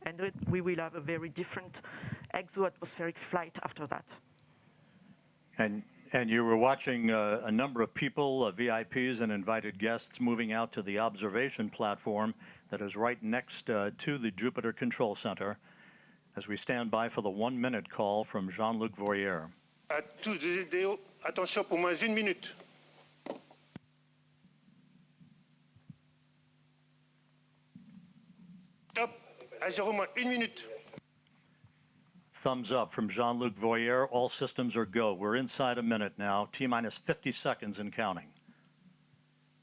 And we will have a very different exoatmospheric flight after that. And you were watching a number of people, VIPs and invited guests, moving out to the observation platform that is right next to the Jupiter Control Center as we stand by for the 1-minute call from Jean-Luc Voyer. À tous les vidéos, attention pour moins 1 minute. Top, à 0 moins 1 minute. Thumbs up from Jean-Luc Voyer. All systems are go. We're inside a minute now, T-minus 50 seconds and counting.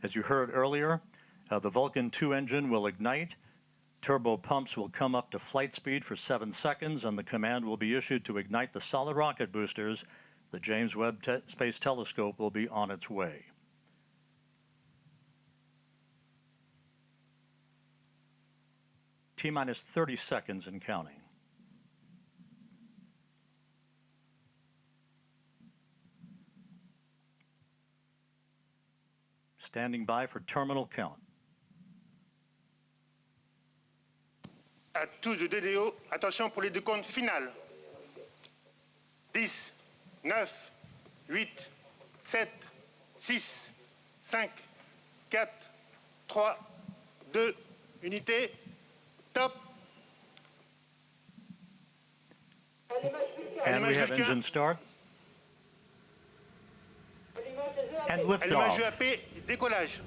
As you heard earlier, the Vulcan 2 engine will ignite. Turbo pumps will come up to flight speed for 7 seconds, and the command will be issued to ignite the solid rocket boosters. The James Webb Space Telescope will be on its way. T-minus 30 seconds and counting. Standing by for terminal count. À tous de DDO, attention pour les décomptes finales. 10, 9, 8, 7, 6, 5, 4, 3, 2, unité, top. And we have engine start. And liftoff. Décollage.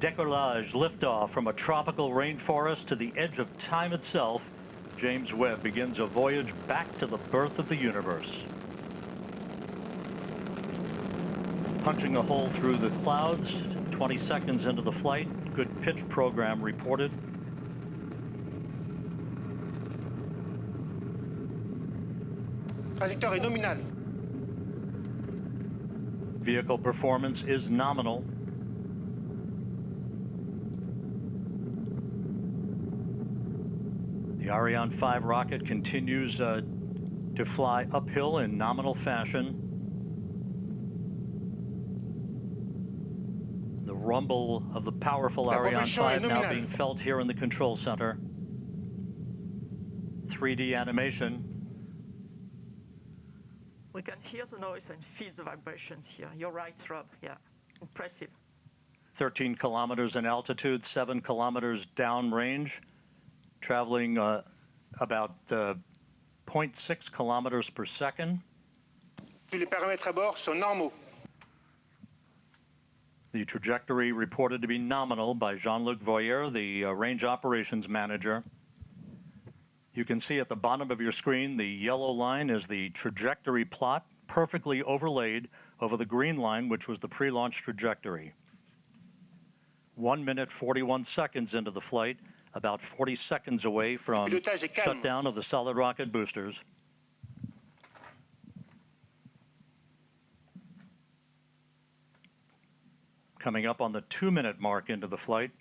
Décollage, liftoff from a tropical rainforest to the edge of time itself. James Webb begins a voyage back to the birth of the universe. Punching a hole through the clouds, 20 seconds into the flight. Good pitch program reported. Trajectoire est nominale. Vehicle performance is nominal. The Ariane 5 rocket continues to fly uphill in nominal fashion. The rumble of the powerful Ariane 5 now being felt here in the control center. 3D animation. We can hear the noise and feel the vibrations here. You're right, Rob. Yeah, impressive. 13 kilometers in altitude, 7 kilometers downrange, traveling about 0.6 kilometers per second. Tous les paramètres à bord sont normaux. The trajectory reported to be nominal by Jean-Luc Voyer, the range operations manager. You can see at the bottom of your screen, the yellow line is the trajectory plot, perfectly overlaid over the green line, which was the pre-launch trajectory. 1 minute, 41 seconds into the flight, about 40 seconds away from shutdown of the solid rocket boosters. Coming up on the 2-minute mark into the flight.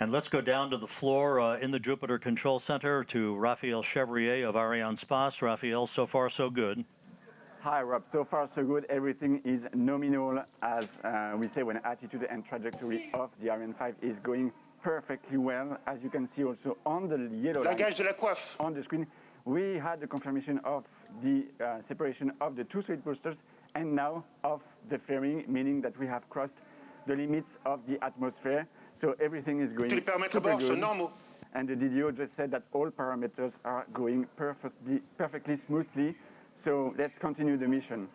And let's go down to the floor in the Jupiter Control Center to Raphael Chevrier of Arianespace. Raphael, so far so good. Hi, Rob. So far, so good. Everything is nominal, as we say, when attitude and trajectory of the Ariane 5 is going perfectly well. As you can see also on the yellow line Langage de la coiffe. on the screen, we had the confirmation of the separation of the two solid boosters and now of the flaring, meaning that we have crossed the limits of the atmosphere. So everything is going Tous les paramètres à super bord sont good. normaux. And the DDO just said that all parameters are going perfectly smoothly. So let's continue the mission.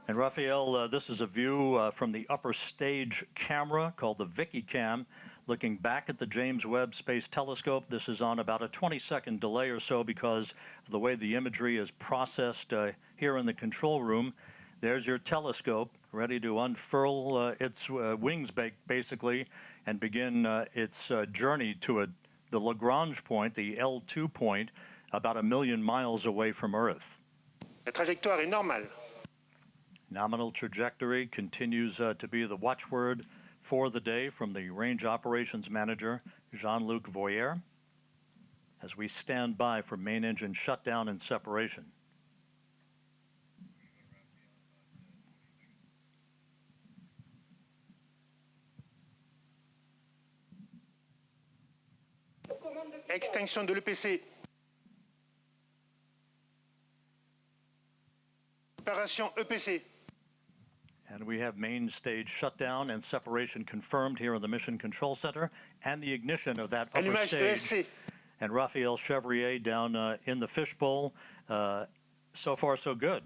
And Raphael, this is a view from the upper stage camera called the Vicky Cam, looking back at the James Webb Space Telescope. This is on about a 20-second delay or so because of the way the imagery is processed here in the control room. There's your telescope ready to unfurl its wings, basically, and begin its journey to the Lagrange point, the L2 point, about 1 million miles away from Earth. La trajectoire est normale. Nominal trajectory continues to be the watchword for the day from the Range Operations Manager, Jean-Luc Voyer, as we stand by for main engine shutdown and separation. Extinction de l'EPC. Séparation EPC. And we have main stage shutdown and separation confirmed here in the Mission Control Center and the ignition of that upper Allumage stage. ESC. And Raphael Chevrier down in the fishbowl. So far, so good.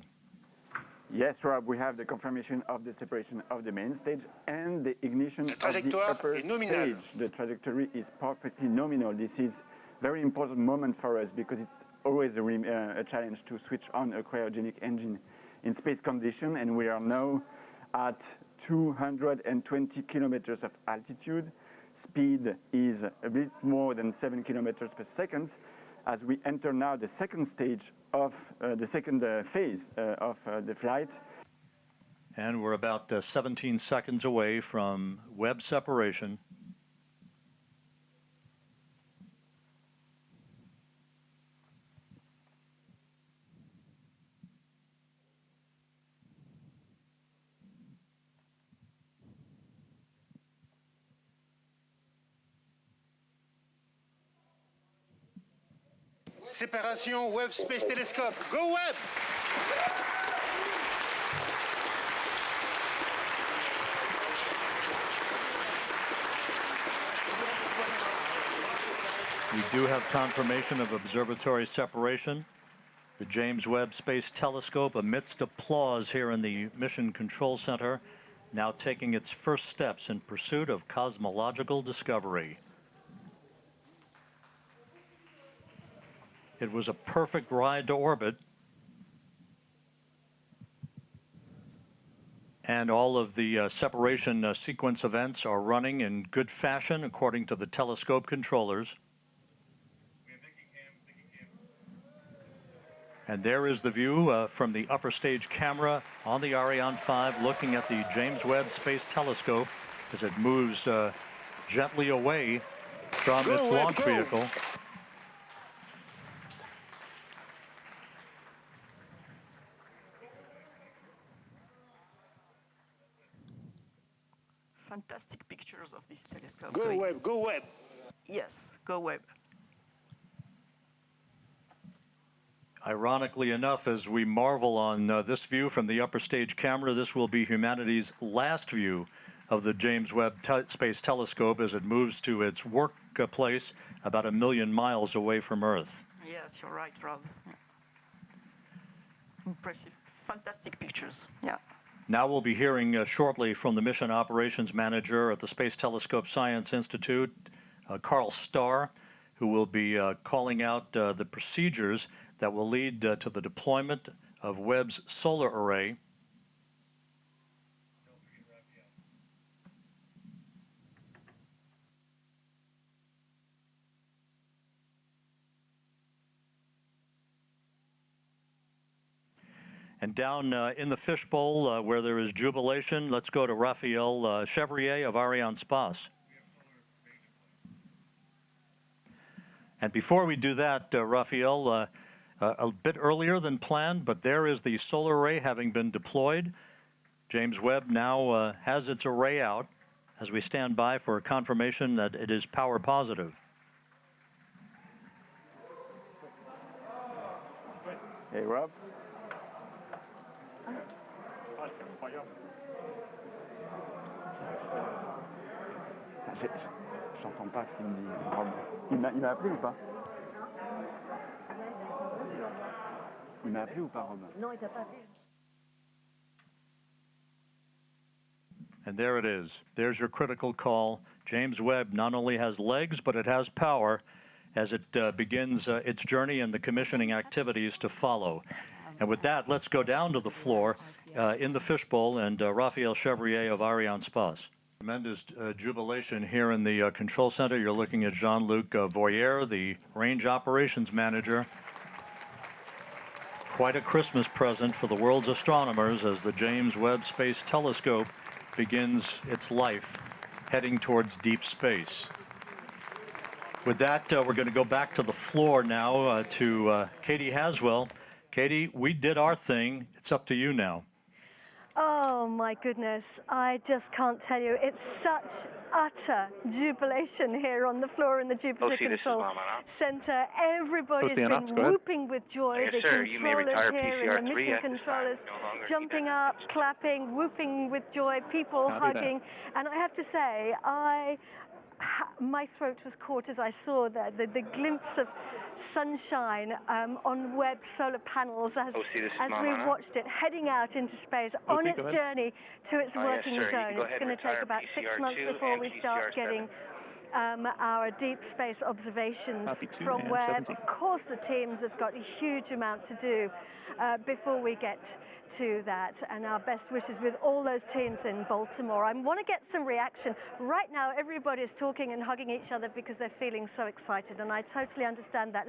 Yes, Rob, we have the confirmation of the separation of the main stage and the ignition of the upper stage. The trajectory is perfectly nominal. This is a very important moment for us because it's always a challenge to switch on a cryogenic engine in space condition, and we are now at 220 kilometers of altitude. Speed is a bit more than 7 kilometers per second as we enter now the second stage of the second phase of the flight. And we're about 17 seconds away from Webb separation. Séparation Webb Space Telescope. Go Webb! We do have confirmation of observatory separation. The James Webb Space Telescope, amidst applause here in the Mission Control Center, now taking its first steps in pursuit of cosmological discovery. It was a perfect ride to orbit. And all of the separation sequence events are running in good fashion according to the telescope controllers. And there is the view from the upper stage camera on the Ariane 5 looking at the James Webb Space Telescope as it moves gently away from its launch vehicle. Fantastic pictures of this telescope. Go Webb, go Webb. Yes, go Webb. Ironically enough, as we marvel on this view from the upper stage camera, this will be humanity's last view of the James Webb Space Telescope as it moves to its workplace about 1 million miles away from Earth. Yes, you're right, Rob. Yeah. Impressive, fantastic pictures. Yeah. Now we'll be hearing shortly from the Mission Operations Manager at the Space Telescope Science Institute, Carl Starr, who will be calling out the procedures that will lead to the deployment of Webb's solar array. And down in the fishbowl where there is jubilation, let's go to Raphael Chevrier of Arianespace. And before we do that, Raphael, a bit earlier than planned, but there is the solar array having been deployed. James Webb now has its array out as we stand by for confirmation that it is power positive. Hey, Rob. J'entends pas ce qu'il me dit, Rob. Il m'a appelé ou pas? Il m'a appelé ou pas, Rob? Non, il t'a pas appelé. And there it is. There's your critical call. James Webb not only has legs, but it has power as it begins its journey and the commissioning activities to follow. And with that, let's go down to the floor in the fishbowl and Raphael Chevrier of Arianespace. Tremendous jubilation here in the control center. You're looking at Jean-Luc Voyer, the range operations manager. Quite a Christmas present for the world's astronomers as the James Webb Space Telescope begins its life heading towards deep space. With that, we're going to go back to the floor now to Katie Haswell. Katie, we did our thing. It's up to you now. Oh my goodness, I just can't tell you. It's such utter jubilation here on the floor in the Jupiter Control Center. Everybody's been whooping with joy. The controllers here and the mission controllers jumping up, clapping, whooping with joy, people hugging. And I have to say, my throat was caught as I saw the glimpse of sunshine on Webb solar panels as we watched it heading out into space on its journey to its working zone. It's going to take about 6 months before we start getting our deep space observations from Webb. Of course, the teams have got a huge amount to do before we get to that, and our best wishes with all those teams in Baltimore. I want to get some reaction. Right now, everybody is talking and hugging each other because they're feeling so excited, and I totally understand that.